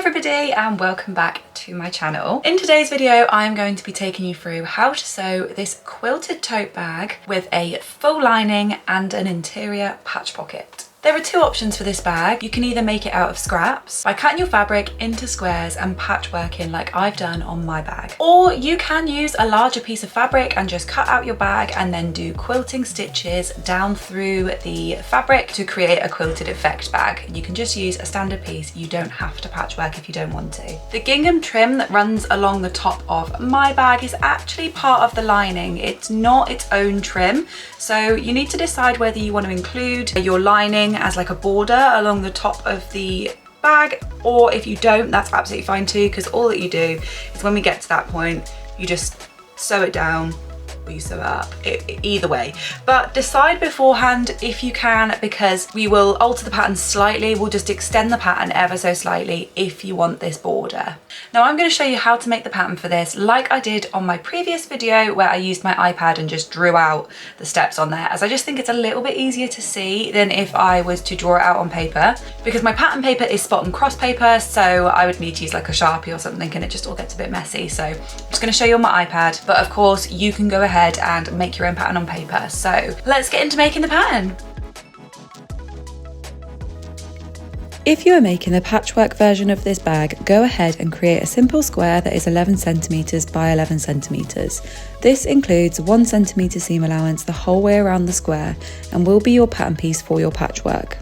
everybody and welcome back to my channel. In today's video I'm going to be taking you through how to sew this quilted tote bag with a full lining and an interior patch pocket. There are two options for this bag. You can either make it out of scraps by cutting your fabric into squares and patchworking like I've done on my bag. Or you can use a larger piece of fabric and just cut out your bag and then do quilting stitches down through the fabric to create a quilted effect bag. You can just use a standard piece. You don't have to patchwork if you don't want to. The gingham trim that runs along the top of my bag is actually part of the lining. It's not its own trim. So you need to decide whether you want to include your lining as like a border along the top of the bag, or if you don't, that's absolutely fine too, because all that you do is when we get to that point, you just sew it down or you sew it up, either way. But decide beforehand if you can, because we will alter the pattern slightly. We'll just extend the pattern ever so slightly if you want this border. Now I'm going to show you how to make the pattern for this like I did on my previous video where I used my iPad and just drew out the steps on there, as I just think it's a little bit easier to see than if I was to draw it out on paper, because my pattern paper is spot and cross paper, so I would need to use like a Sharpie or something and it just all gets a bit messy. So I'm just going to show you on my iPad, but of course you can go ahead and make your own pattern on paper. So let's get into making the pattern. If you are making the patchwork version of this bag, go ahead and create a simple square that is 11 centimeters by 11 centimeters. This includes 1 centimeter seam allowance the whole way around the square and will be your pattern piece for your patchwork.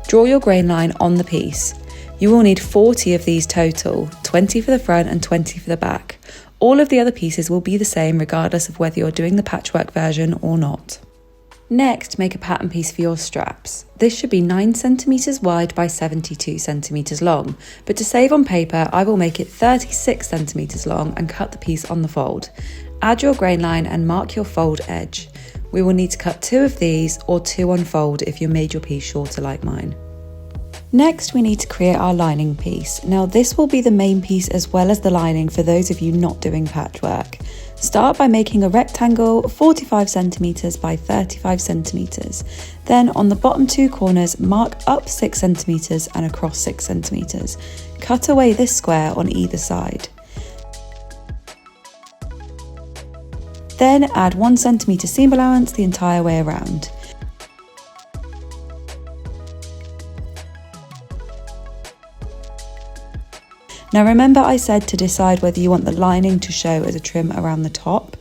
Draw your grain line on the piece. You will need 40 of these total, 20 for the front and 20 for the back. All of the other pieces will be the same regardless of whether you're doing the patchwork version or not. Next, make a pattern piece for your straps. This should be 9 centimeters wide by 72 centimeters long, but to save on paper, I will make it 36 centimeters long and cut the piece on the fold. Add your grain line and mark your fold edge. We will need to cut 2 of these or 2 on fold if you made your piece shorter like mine. Next, we need to create our lining piece. Now this will be the main piece as well as the lining for those of you not doing patchwork. Start by making a rectangle 45 centimeters by 35 centimeters. Then on the bottom 2 corners, mark up 6 centimeters and across 6 centimeters. Cut away this square on either side. Then add 1 centimeter seam allowance the entire way around. Now remember I said to decide whether you want the lining to show as a trim around the top.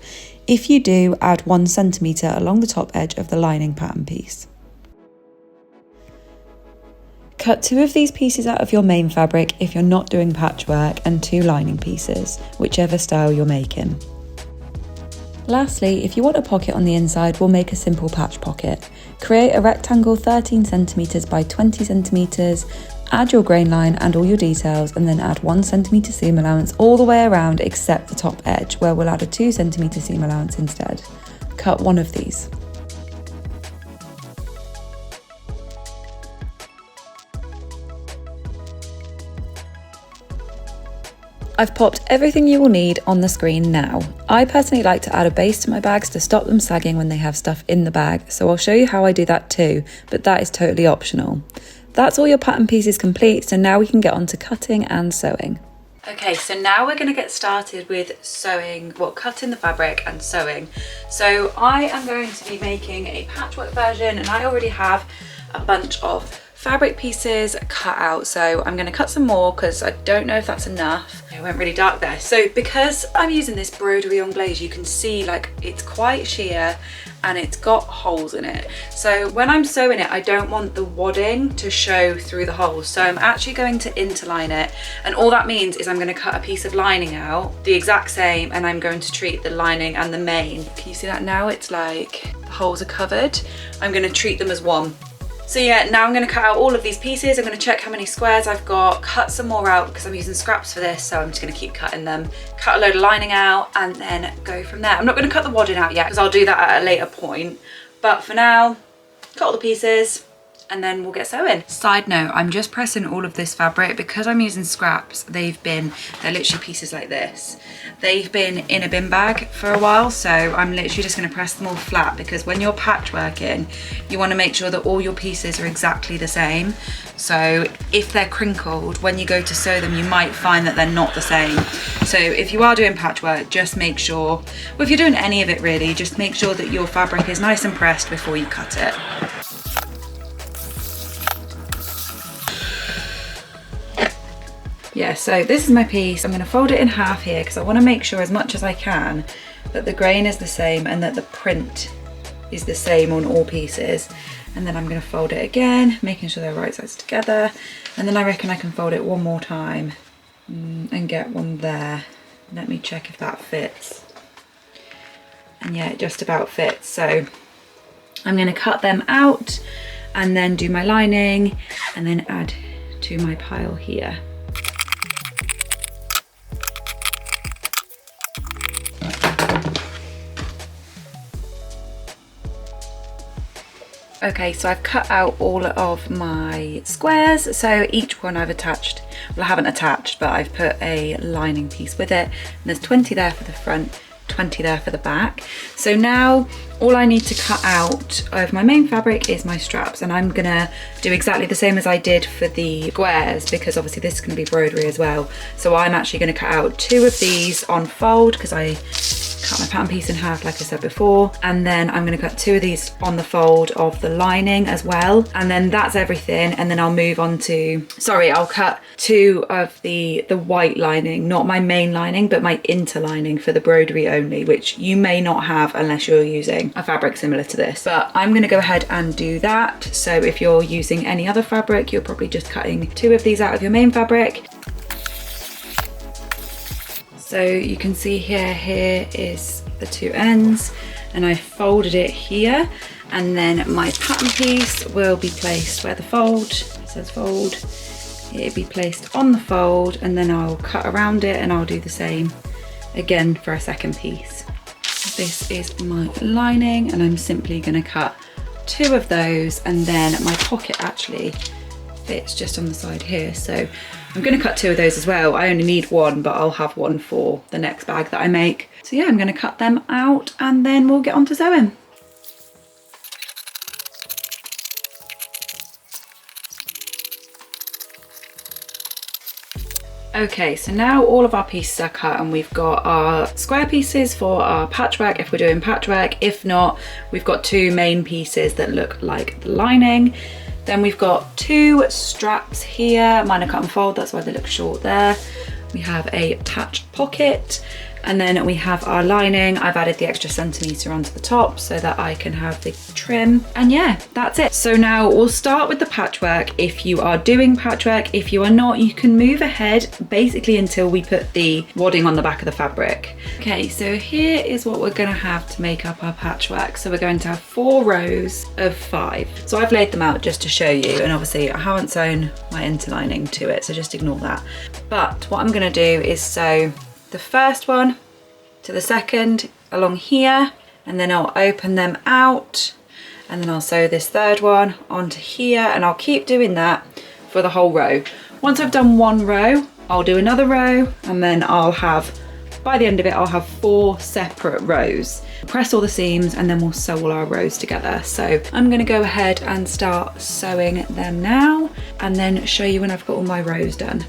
If you do, add 1 centimeter along the top edge of the lining pattern piece. Cut 2 of these pieces out of your main fabric if you're not doing patchwork, and 2 lining pieces, whichever style you're making. Lastly, if you want a pocket on the inside, we'll make a simple patch pocket. Create a rectangle 13 centimeters by 20 centimeters. Add your grain line and all your details, and then add 1 centimeter seam allowance all the way around except the top edge, where we'll add a 2 centimeter seam allowance instead. Cut 1 of these. I've popped everything you will need on the screen now. I personally like to add a base to my bags to stop them sagging when they have stuff in the bag, so I'll show you how I do that too, but that is totally optional. That's all your pattern pieces complete, so now we can get on to cutting and sewing. Okay, so now we're going to get started with sewing, well, cutting the fabric and sewing. So I am going to be making a patchwork version, and I already have a bunch of fabric pieces cut out, so I'm going to cut some more because I don't know if that's enough. It went really dark there. So because I'm using this broderie anglaise, you can see like it's quite sheer and it's got holes in it. So when I'm sewing it, I don't want the wadding to show through the holes. So I'm actually going to interline it, and all that means is I'm going to cut a piece of lining out, the exact same, and I'm going to treat the lining and the main. Can you see that now? It's like the holes are covered. I'm going to treat them as one. So yeah, now I'm going to cut out all of these pieces. I'm going to check how many squares I've got, cut some more out because I'm using scraps for this, so I'm just going to keep cutting them, cut a load of lining out, and then go from there. I'm not going to cut the wadding out yet because I'll do that at a later point, but for now, cut all the pieces and then we'll get sewing. Side note, I'm just pressing all of this fabric because I'm using scraps. They're literally pieces like this. They've been in a bin bag for a while, so I'm literally just going to press them all flat, because when you're patchworking, you want to make sure that all your pieces are exactly the same. So if they're crinkled, when you go to sew them, you might find that they're not the same. So if you are doing patchwork, just make sure, well, if you're doing any of it really, just make sure that your fabric is nice and pressed before you cut it. Yeah, so this is my piece. I'm going to fold it in half here because I want to make sure as much as I can that the grain is the same and that the print is the same on all pieces. And then I'm going to fold it again, making sure they're right sides together. And then I reckon I can fold it one more time and get one there. Let me check if that fits. And yeah, it just about fits. So I'm going to cut them out and then do my lining and then add to my pile here. Okay, so I've cut out all of my squares, so each one I've attached, well, I haven't attached, but I've put a lining piece with it, and there's 20 there for the front, 20 there for the back. So now all I need to cut out of my main fabric is my straps, and I'm gonna do exactly the same as I did for the squares, because obviously this is gonna be embroidery as well. So I'm actually gonna cut out 2 of these on fold, because I cut my pattern piece in half like I said before, and then I'm going to cut 2 of these on the fold of the lining as well, and then that's everything. And then I'll move on to, sorry, I'll cut 2 of the white lining, not my main lining but my interlining for the broderie only, which you may not have unless you're using a fabric similar to this, but I'm going to go ahead and do that. So if you're using any other fabric, you're probably just cutting 2 of these out of your main fabric. So you can see here is the 2 ends, and I folded it here, and then my pattern piece will be placed where the fold, it says fold, it'll be placed on the fold, and then I'll cut around it and I'll do the same again for a second piece. This is my lining, and I'm simply going to cut 2 of those, and then my pocket actually fits just on the side here, so I'm going to cut 2 of those as well. I only need 1, but I'll have 1 for the next bag that I make. So yeah, I'm going to cut them out and then we'll get on to sewing. Okay, so now all of our pieces are cut, and we've got our square pieces for our patchwork if we're doing patchwork. If not, we've got 2 main pieces that look like the lining. Then we've got 2 straps here. Mine are cut and fold, that's why they look short there. We have a patch pocket, and then we have our lining. I've added the extra centimetre onto the top so that I can have the trim. And yeah, that's it. So now we'll start with the patchwork if you are doing patchwork. If you are not, you can move ahead basically until we put the wadding on the back of the fabric. Okay, so here is what we're gonna have to make up our patchwork. So we're going to have 4 rows of 5. So I've laid them out just to show you, and obviously I haven't sewn my interlining to it, so just ignore that. But what I'm gonna do is sew the first one to the second along here, and then I'll open them out, and then I'll sew this third one onto here, and I'll keep doing that for the whole row. Once I've done 1 row, I'll do another row, and then I'll have, by the end of it, I'll have 4 separate rows. Press all the seams, and then we'll sew all our rows together. So I'm gonna go ahead and start sewing them now, and then show you when I've got all my rows done.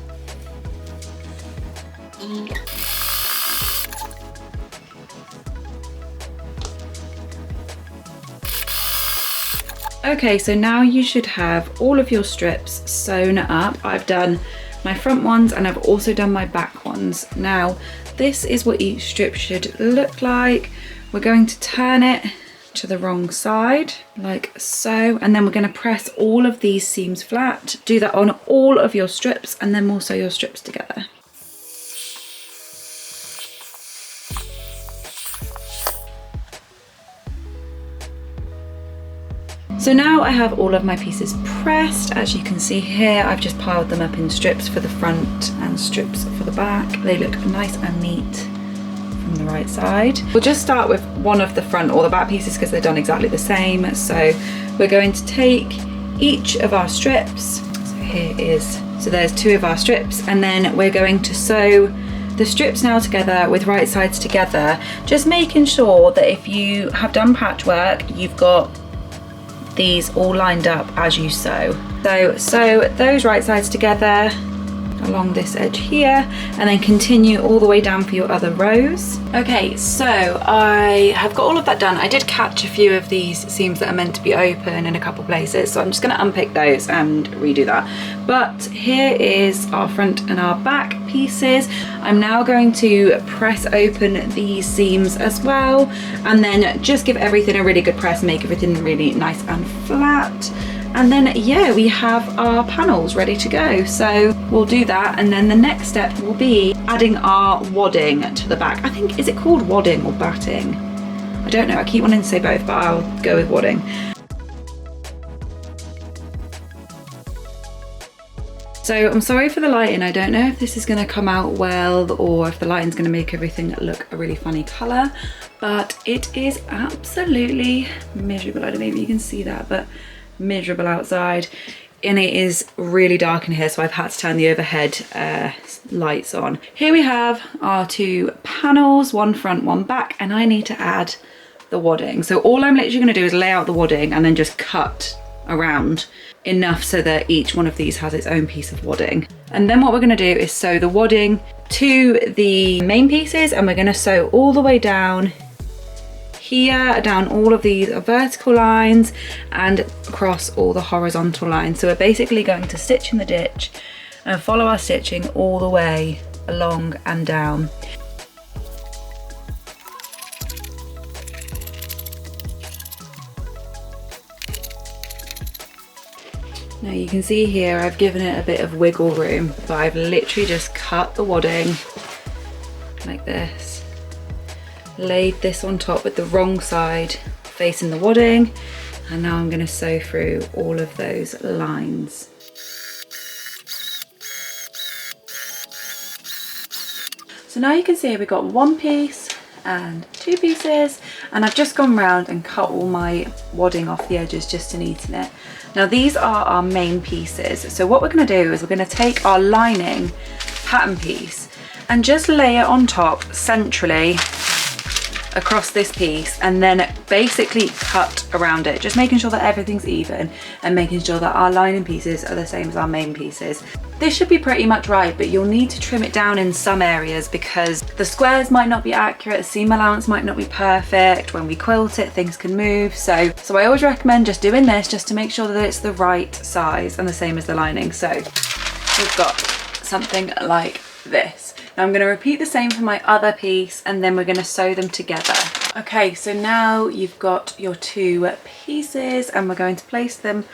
Okay, so now you should have all of your strips sewn up. I've done my front ones and I've also done my back ones. Now, this is what each strip should look like. We're going to turn it to the wrong side, like so, and then we're going to press all of these seams flat. Do that on all of your strips, and then we'll sew your strips together. So now I have all of my pieces pressed. As you can see here, I've just piled them up in strips for the front and strips for the back. They look nice and neat from the right side. We'll just start with one of the front or the back pieces because they're done exactly the same. So we're going to take each of our strips. So there's 2 of our strips, and then we're going to sew the strips now together with right sides together, just making sure that if you have done patchwork, you've got these all lined up as you sew. So sew those right sides together along this edge here, and then continue all the way down for your other rows. Okay, so I have got all of that done. I did catch a few of these seams that are meant to be open in a couple places, so I'm just going to unpick those and redo that. But here is our front and our back pieces. I'm now going to press open these seams as well, and then just give everything a really good press, make everything really nice and flat. And then, yeah, we have our panels ready to go. So we'll do that, and then the next step will be adding our wadding to the back. I think, is it called wadding or batting? I don't know, I keep wanting to say both, but I'll go with wadding. So I'm sorry for the lighting. I don't know if this is gonna come out well or if the lighting's gonna make everything look a really funny color, but it is absolutely miserable. I don't know if you can see that, but miserable outside, and it is really dark in here, so I've had to turn the overhead lights on. Here we have our 2 panels, one front, one back, and I need to add the wadding. So all I'm literally going to do is lay out the wadding and then just cut around enough so that each one of these has its own piece of wadding. And then what we're going to do is sew the wadding to the main pieces, and we're going to sew all the way down here, down all of these vertical lines and across all the horizontal lines. So we're basically going to stitch in the ditch and follow our stitching all the way along and down. Now you can see here I've given it a bit of wiggle room, but I've literally just cut the wadding like this. Laid this on top with the wrong side facing the wadding, and now I'm going to sew through all of those lines. So now you can see we've got 1 piece and 2 pieces, and I've just gone round and cut all my wadding off the edges just to neaten it. Now these are our main pieces, so what we're going to do is we're going to take our lining pattern piece and just lay it on top centrally across this piece, and then basically cut around it, just making sure that everything's even and making sure that our lining pieces are the same as our main pieces. This should be pretty much right, but you'll need to trim it down in some areas because the squares might not be accurate, the seam allowance might not be perfect. When we quilt it, things can move. So I always recommend just doing this just to make sure that it's the right size and the same as the lining. So we've got something like this. Now I'm going to repeat the same for my other piece, and then we're going to sew them together. Okay, so now you've got your 2 pieces, and we're going to place them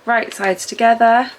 right sides together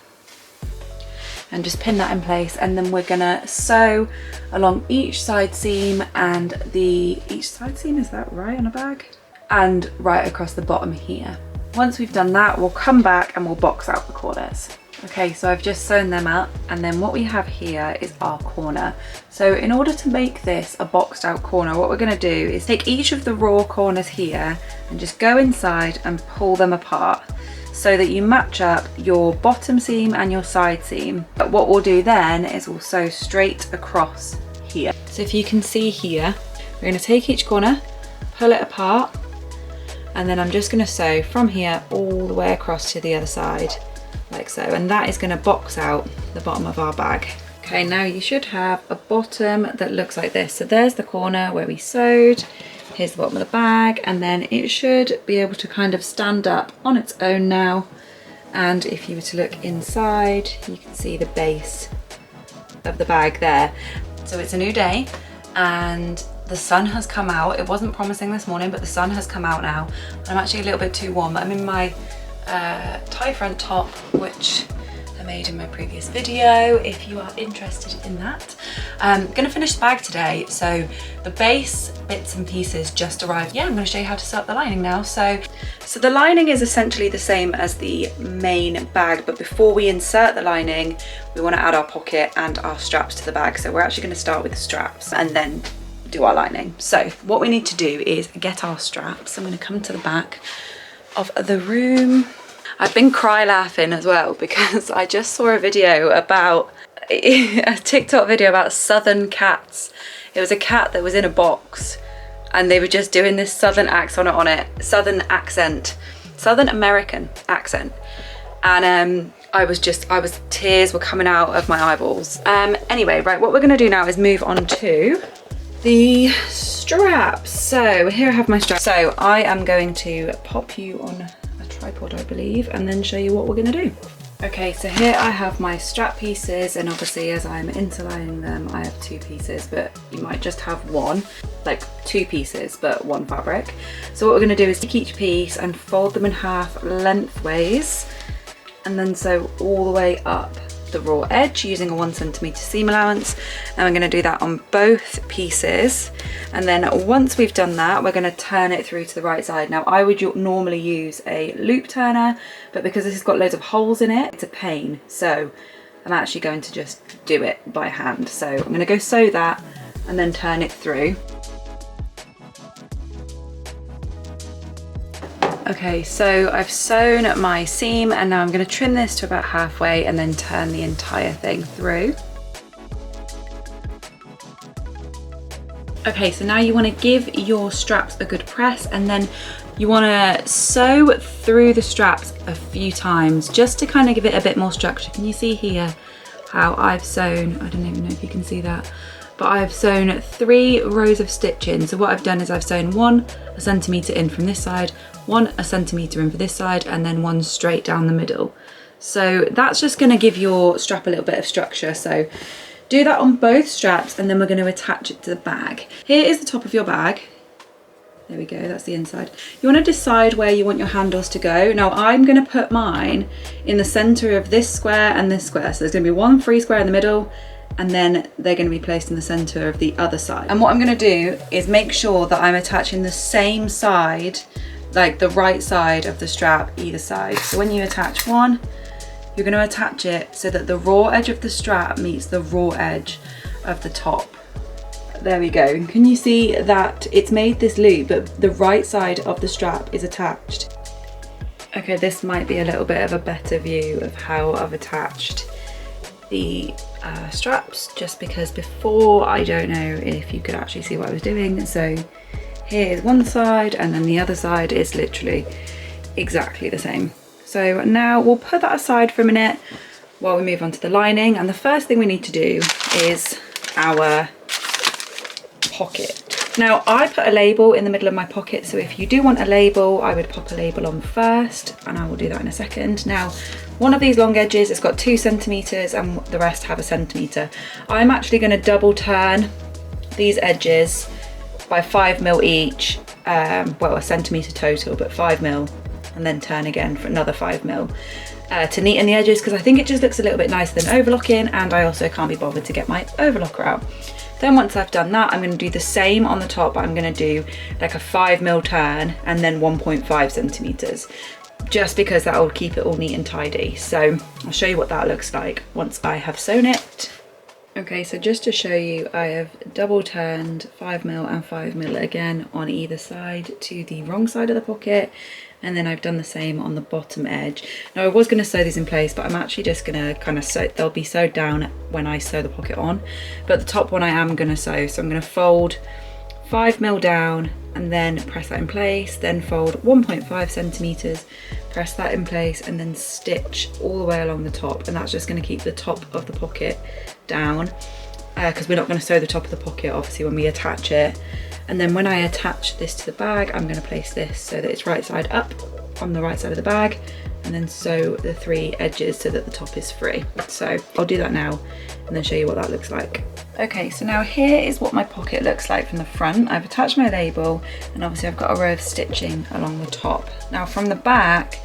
and just pin that in place, and then we're going to sew along each side seam and each side seam, is that right on a bag? And right across the bottom here. Once we've done that, we'll come back and we'll box out the corners. Okay, so I've just sewn them up, and then what we have here is our corner. So in order to make this a boxed out corner, what we're going to do is take each of the raw corners here and just go inside and pull them apart so that you match up your bottom seam and your side seam. But what we'll do then is we'll sew straight across here. So if you can see here, we're going to take each corner, pull it apart, and then I'm just going to sew from here all the way across to the other side, like so, and that is going to box out the bottom of our bag. Okay, now you should have a bottom that looks like this. So there's the corner where we sewed, here's the bottom of the bag, and then it should be able to kind of stand up on its own now. And if you were to look inside, you can see the base of the bag there. So it's a new day and the sun has come out. It wasn't promising this morning, but the sun has come out now. I'm actually a little bit too warm. I'm in my tie front top, which I made in my previous video, if you are interested in that. I'm gonna finish the bag today, so the base bits and pieces just arrived. Yeah, I'm gonna show you how to sew up the lining now. So the lining is essentially the same as the main bag, but before we insert the lining, we wanna add our pocket and our straps to the bag. So we're actually gonna start with the straps and then do our lining. So what we need to do is get our straps. I'm gonna come to the back of the room. I've been cry laughing as well because I just saw a video about, a TikTok video about southern cats. It was a cat that was in a box and they were just doing this southern accent on it, southern American accent. And tears were coming out of my eyeballs. Anyway, right, what we're gonna do now is move on to the straps. So here I have my straps. So I am going to pop you on a tripod, I believe, and then show you what we're gonna do. Okay, so here I have my strap pieces, and obviously as I'm interlining them, I have 2 pieces, but you might just have one, like 2 pieces, but 1 fabric. So what we're gonna do is take each piece and fold them in half lengthways, and then sew all the way up the raw edge using a 1 centimeter seam allowance. And we're going to do that on both pieces, and then once we've done that, we're going to turn it through to the right side. Now I would normally use a loop turner, but because this has got loads of holes in it, it's a pain, so I'm actually going to just do it by hand. So I'm going to go sew that and then turn it through. Okay, so I've sewn my seam, and now I'm going to trim this to about halfway and then turn the entire thing through. Okay, so now you want to give your straps a good press, and then you want to sew through the straps a few times just to kind of give it a bit more structure. Can you see here how I've sewn, I don't even know if you can see that, but I've sewn 3 rows of stitching. So what I've done is I've sewn 1 centimeter in from this side, 1 centimeter in for this side, and then 1 straight down the middle. So that's just going to give your strap a little bit of structure. So do that on both straps, and then we're going to attach it to the bag. Here is the top of your bag. There we go, that's the inside. You want to decide where you want your handles to go. Now I'm going to put mine in the center of this square and this square. So there's going to be 1 free square in the middle, and then they're going to be placed in the center of the other side. And what I'm going to do is make sure that I'm attaching the same side, like the right side of the strap either side. So when you attach one, you're going to attach it so that the raw edge of the strap meets the raw edge of the top. There we go. Can you see that it's made this loop, but the right side of the strap is attached? Okay, this might be a little bit of a better view of how I've attached the straps, just because before I don't know if you could actually see what I was doing. So here is one side, and then the other side is literally exactly the same. So now we'll put that aside for a minute while we move on to the lining. And the first thing we need to do is our pocket. Now I put a label in the middle of my pocket, so if you do want a label, I would pop a label on first, and I will do that in a second. Now one of these long edges has got 2 centimeters and the rest have 1 centimeter. I'm actually going to double turn these edges by 5mm each, well 1 centimeter total, but 5mm, and then turn again for another 5mm to neaten the edges, because I think it just looks a little bit nicer than overlocking, and I also can't be bothered to get my overlocker out. Then once I've done that, I'm going to do the same on the top, but I'm going to do like a 5mm turn and then 1.5 centimeters, just because that will keep it all neat and tidy. So I'll show you what that looks like once I have sewn it. Okay, so just to show you, I have double turned 5mm and 5mm again on either side to the wrong side of the pocket, and then I've done the same on the bottom edge. Now I was going to sew these in place, but I'm actually just going to kind of sew, they'll be sewed down when I sew the pocket on, but the top one I am going to sew. So I'm going to fold 5mm down and then press that in place, then fold 1.5 centimeters, press that in place, and then stitch all the way along the top. And that's just going to keep the top of the pocket down, because we're not going to sew the top of the pocket obviously when we attach it. And then when I attach this to the bag, I'm going to place this so that it's right side up on the right side of the bag, and then sew the 3 edges so that the top is free. So I'll do that now and then show you what that looks like. Okay, so now here is what my pocket looks like from the front. I've attached my label, and obviously I've got a row of stitching along the top. Now from the back,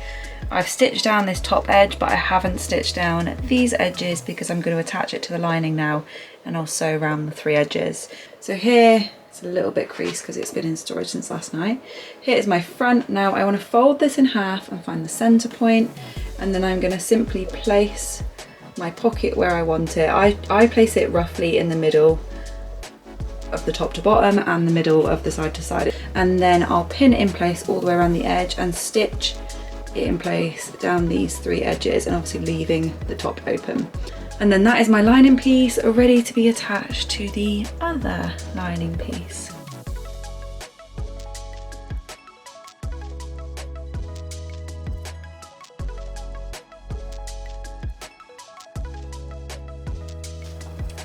I've stitched down this top edge, but I haven't stitched down these edges because I'm going to attach it to the lining now, and I'll sew around the 3 edges. So here, it's a little bit creased because it's been in storage since last night. Here is my front. Now I want to fold this in half and find the center point, and then I'm going to simply place my pocket where I want it. I place it roughly in the middle of the top to bottom and the middle of the side to side, and then I'll pin it in place all the way around the edge and stitch it in place down these 3 edges and obviously leaving the top open. And then that is my lining piece ready to be attached to the other lining piece.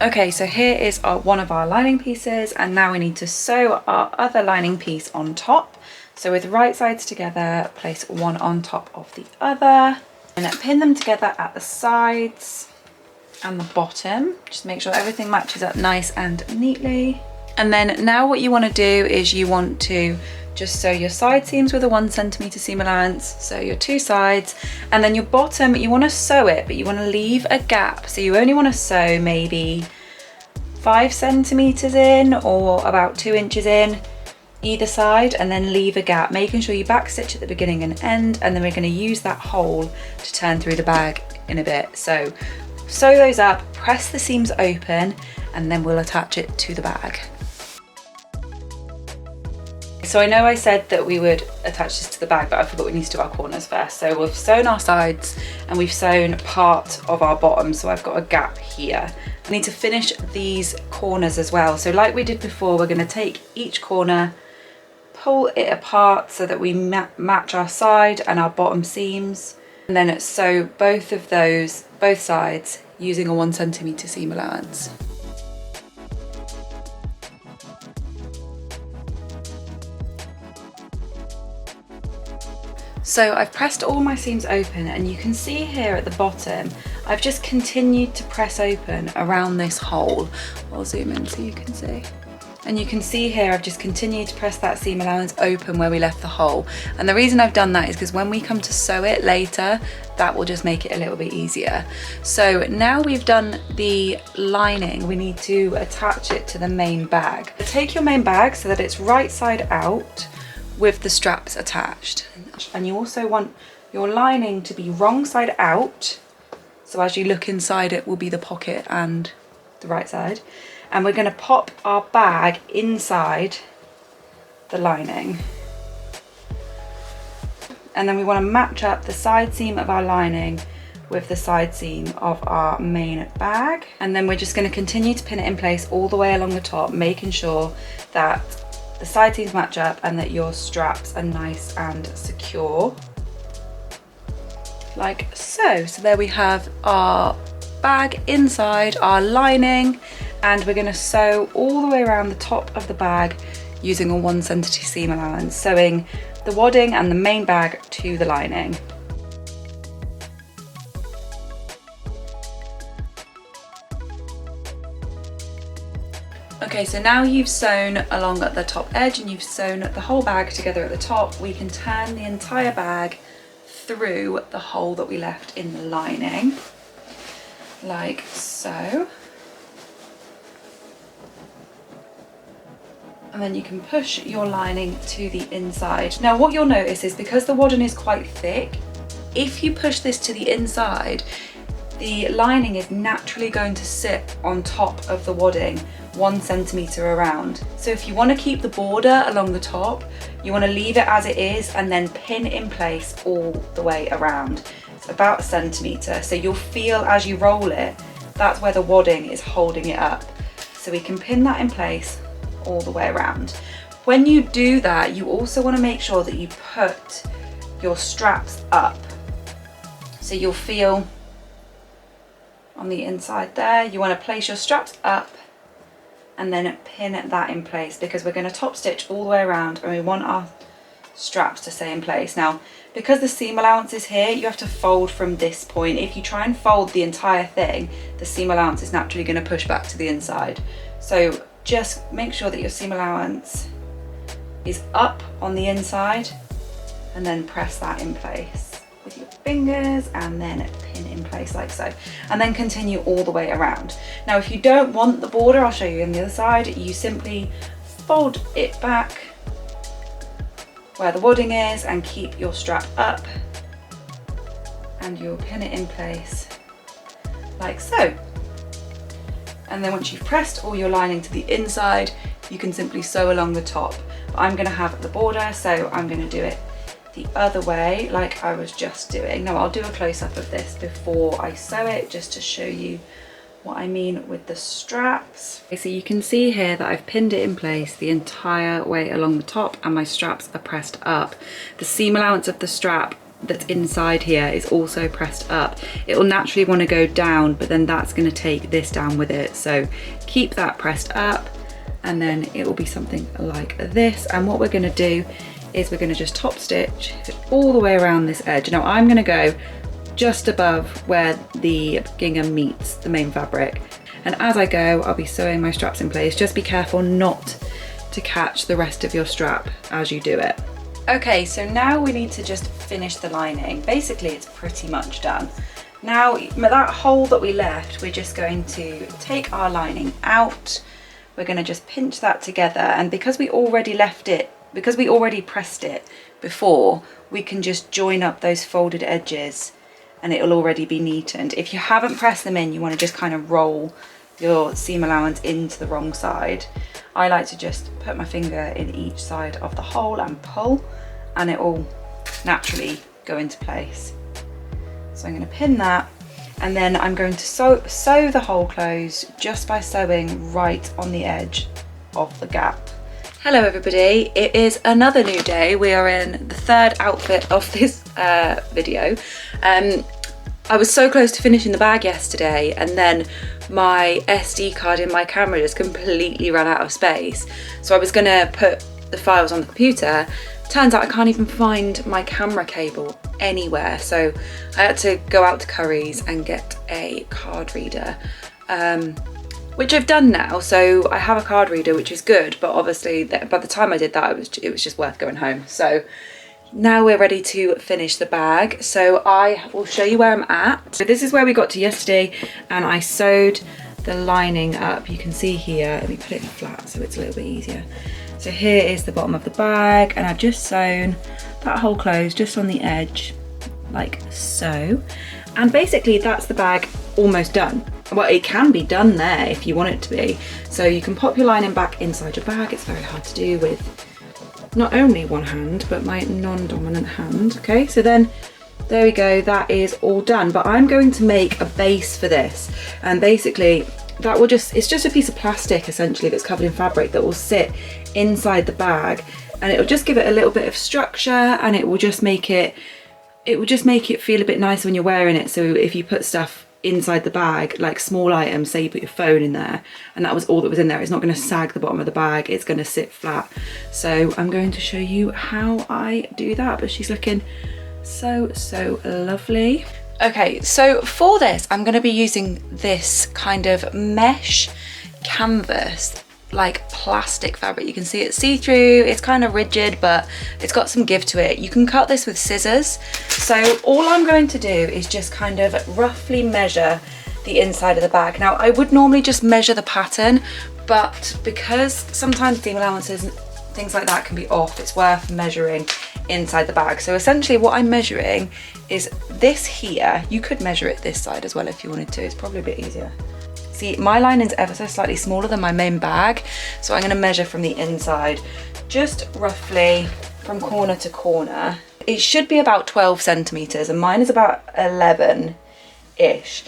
Okay, so here is one of our lining pieces, and now we need to sew our other lining piece on top. So with right sides together, place one on top of the other, and then pin them together at the sides and the bottom. Just make sure everything matches up nice and neatly. And then now what you want to do is you want to just sew your side seams with a 1 centimeter seam allowance, so your 2 sides, and then your bottom, you want to sew it, but you want to leave a gap. So you only want to sew maybe 5 centimeters in or about 2 inches in either side, and then leave a gap, making sure you back stitch at the beginning and end, and then we're going to use that hole to turn through the bag in a bit. So sew those up, press the seams open, and then we'll attach it to the bag. So I know I said that we would attach this to the bag, but I forgot we need to do our corners first. So we've sewn our sides and we've sewn part of our bottom, so I've got a gap here. I need to finish these corners as well. So like we did before, we're going to take each corner, pull it apart so that we match our side and our bottom seams, and then sew both of those, both sides, using a 1 centimeter seam allowance. So I've pressed all my seams open, and you can see here at the bottom, I've just continued to press open around this hole. I'll zoom in so you can see. And you can see here, I've just continued to press that seam allowance open where we left the hole. And the reason I've done that is because when we come to sew it later, that will just make it a little bit easier. So now we've done the lining, we need to attach it to the main bag. Take your main bag so that it's right side out with the straps attached. And you also want your lining to be wrong side out. So as you look inside, it will be the pocket and the right side. And we're going to pop our bag inside the lining. And then we want to match up the side seam of our lining with the side seam of our main bag. And then we're just going to continue to pin it in place all the way along the top, making sure that the side seams match up and that your straps are nice and secure. Like so. So there we have our bag inside our lining, and we're going to sew all the way around the top of the bag using a 1 centimeter seam allowance, sewing the wadding and the main bag to the lining. Okay, so now you've sewn along at the top edge and you've sewn the whole bag together at the top, we can turn the entire bag through the hole that we left in the lining, like so. And then you can push your lining to the inside. Now what you'll notice is, because the wadding is quite thick, if you push this to the inside, the lining is naturally going to sit on top of the wadding 1 centimeter around. So if you want to keep the border along the top, you want to leave it as it is and then pin in place all the way around. It's about 1 centimeter. So you'll feel as you roll it, that's where the wadding is holding it up. So we can pin that in place all the way around. When you do that, you also want to make sure that you put your straps up. So you'll feel on the inside there, you want to place your straps up and then pin that in place, because we're going to top stitch all the way around and we want our straps to stay in place. Now, because the seam allowance is here, you have to fold from this point. If you try and fold the entire thing, the seam allowance is naturally going to push back to the inside. So just make sure that your seam allowance is up on the inside and then press that in place with your fingers and then pin in place like so, and then continue all the way around. Now if you don't want the border, I'll show you on the other side, you simply fold it back where the wadding is and keep your strap up and you'll pin it in place like so. And then once you've pressed all your lining to the inside, you can simply sew along the top. But I'm going to have the border, so I'm going to do it the other way like I was just doing. Now I'll do a close-up of this before I sew it just to show you what I mean with the straps. Okay, so you can see here that I've pinned it in place the entire way along the top and my straps are pressed up. The seam allowance of the strap that's inside here is also pressed up. It will naturally want to go down, but then that's going to take this down with it. So keep that pressed up and then it will be something like this. And what we're going to do is we're going to just top stitch all the way around this edge. Now I'm going to go just above where the gingham meets the main fabric. And as I go, I'll be sewing my straps in place. Just be careful not to catch the rest of your strap as you do it. Okay, so now we need to just finish the lining. Basically, it's pretty much done. Now, that hole that we left, we're just going to take our lining out. We're going to just pinch that together. And because we already pressed it before, we can just join up those folded edges and it'll already be neatened. If you haven't pressed them in, you want to just kind of roll your seam allowance into the wrong side. I like to just put my finger in each side of the hole and pull, and it will naturally go into place. So I'm going to pin that, and then I'm going to sew the hole closed just by sewing right on the edge of the gap. Hello everybody, it is another new day. We are in the third outfit of this video. I was so close to finishing the bag yesterday, and then my SD card in my camera just completely ran out of space. So I was gonna put the files on the computer. Turns out I can't even find my camera cable anywhere. So I had to go out to Curry's and get a card reader. Which I've done now, so I have a card reader, which is good, but obviously by the time I did that, it was just worth going home. So now we're ready to finish the bag. So I will show you where I'm at. So this is where we got to yesterday, and I sewed the lining up. You can see here, let me put it flat so it's a little bit easier. So here is the bottom of the bag, and I've just sewn that hole closed just on the edge, like so. And basically that's the bag almost done. Well, it can be done there if you want it to be. So you can pop your lining back inside your bag. It's very hard to do with not only one hand, but my non-dominant hand. Okay, so then there we go, that is all done. But I'm going to make a base for this. And basically that will it's just a piece of plastic essentially that's covered in fabric that will sit inside the bag, and it'll just give it a little bit of structure, and it will just make it feel a bit nicer when you're wearing it. So if you put stuff inside the bag, like small items, say you put your phone in there and that was all that was in there, it's not going to sag the bottom of the bag, it's going to sit flat. So I'm going to show you how I do that, but she's looking so lovely. Okay, so for this I'm going to be using this kind of mesh canvas, like plastic fabric. You can see it's see-through, it's kind of rigid, but it's got some give to it. You can cut this with scissors. So all I'm going to do is just kind of roughly measure the inside of the bag. Now I would normally just measure the pattern, but because sometimes seam allowances and things like that can be off, it's worth measuring inside the bag. So essentially what I'm measuring is this here. You could measure it this side as well if you wanted to, it's probably a bit easier. See, my lining's ever so slightly smaller than my main bag, so I'm going to measure from the inside, just roughly from corner to corner. It should be about 12 centimeters, and mine is about 11-ish.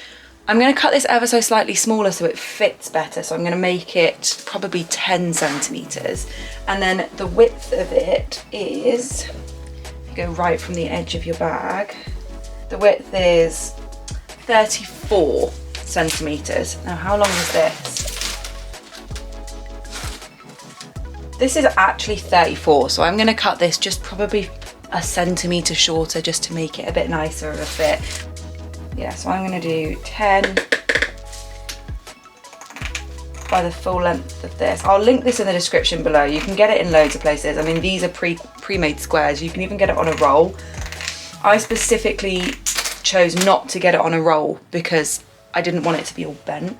I'm going to cut this ever so slightly smaller so it fits better, so I'm going to make it probably 10 centimeters. And then the width of it is, if you go right from the edge of your bag, the width is 34 centimeters. Now how long is this? This is actually 34, so I'm going to cut this just probably a centimeter shorter just to make it a bit nicer of a fit. Yeah, so I'm going to do 10 by the full length of this. I'll link this in the description below. You can get it in loads of places. I mean, these are pre-made squares. You can even get it on a roll. I specifically chose not to get it on a roll because I didn't want it to be all bent.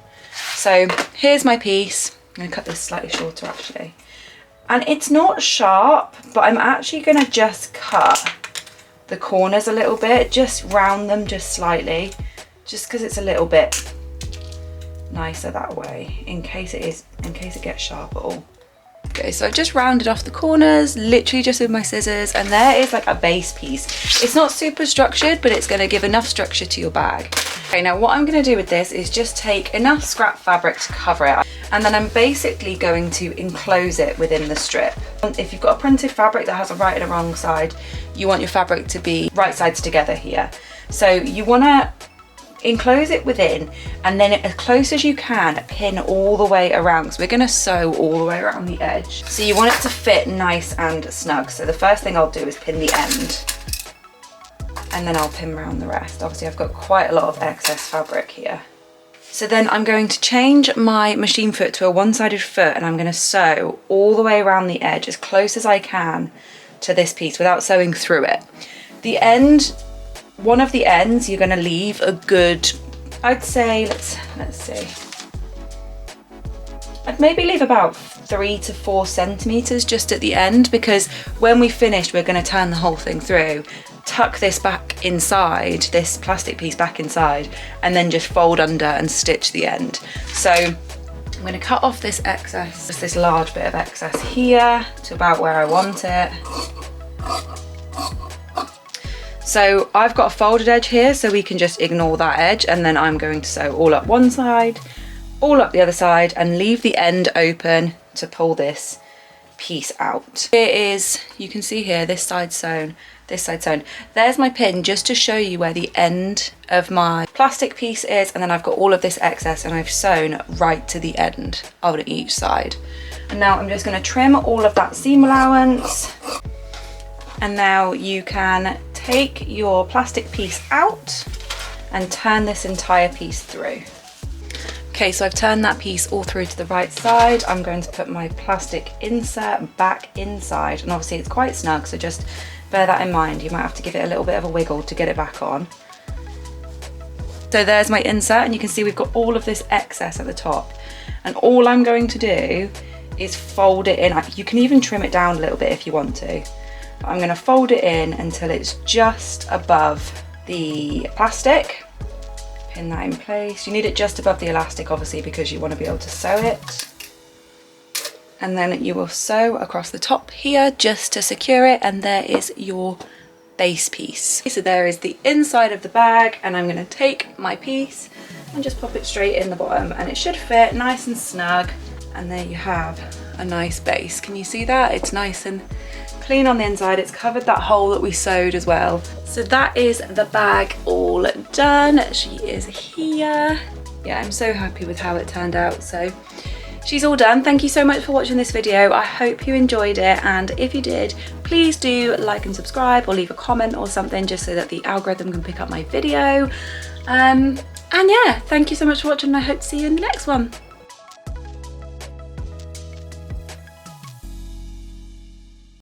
So here's my piece. I'm going to cut this slightly shorter actually. And it's not sharp, but I'm actually going to just cut the corners a little bit, just round them just slightly, just because it's a little bit nicer that way, in case it gets sharp at all. Okay, so I've just rounded off the corners, literally just with my scissors, and there is like a base piece. It's not super structured, but it's going to give enough structure to your bag. Okay, now what I'm going to do with this is just take enough scrap fabric to cover it, and then I'm basically going to enclose it within the strip. If you've got a printed fabric that has a right and a wrong side, you want your fabric to be right sides together here. So you want to enclose it within, and then as close as you can, pin all the way around, because we're going to sew all the way around the edge. So you want it to fit nice and snug. So the first thing I'll do is pin the end, and then I'll pin around the rest. Obviously I've got quite a lot of excess fabric here. So then I'm going to change my machine foot to a one-sided foot, and I'm going to sew all the way around the edge as close as I can to this piece without sewing through it. The end, one of the ends, you're going to leave a good, I'd say, let's see, I'd maybe leave about 3 to 4 centimeters just at the end, because when we finish we're going to turn the whole thing through, tuck this back inside, this plastic piece back inside, and then just fold under and stitch the end. So I'm going to cut off this excess, just this large bit of excess here to about where I want it. So I've got a folded edge here, so we can just ignore that edge, and then I'm going to sew all up one side, all up the other side, and leave the end open to pull this piece out. Here is, you can see here, this side sewn, this side sewn. There's my pin just to show you where the end of my plastic piece is, and then I've got all of this excess and I've sewn right to the end on each side. And now I'm just going to trim all of that seam allowance, and now you can take your plastic piece out and turn this entire piece through. Okay, so I've turned that piece all through to the right side. I'm going to put my plastic insert back inside, and obviously it's quite snug, so just bear that in mind. You might have to give it a little bit of a wiggle to get it back on. So there's my insert, and you can see we've got all of this excess at the top, and all I'm going to do is fold it in. You can even trim it down a little bit if you want to. I'm going to fold it in until it's just above the plastic. Pin that in place. You need it just above the elastic, obviously, because you want to be able to sew it. And then you will sew across the top here just to secure it, and there is your base piece. So there is the inside of the bag, and I'm going to take my piece and just pop it straight in the bottom, and it should fit nice and snug. And there you have a nice base. Can you see that? It's nice and clean on the inside. It's covered that hole that we sewed as well. So that is the bag all done. She is here. Yeah, I'm so happy with how it turned out. So she's all done. Thank you so much for watching this video. I hope you enjoyed it, and if you did, please do like and subscribe, or leave a comment or something, just so that the algorithm can pick up my video. And yeah, thank you so much for watching, and I hope to see you in the next one.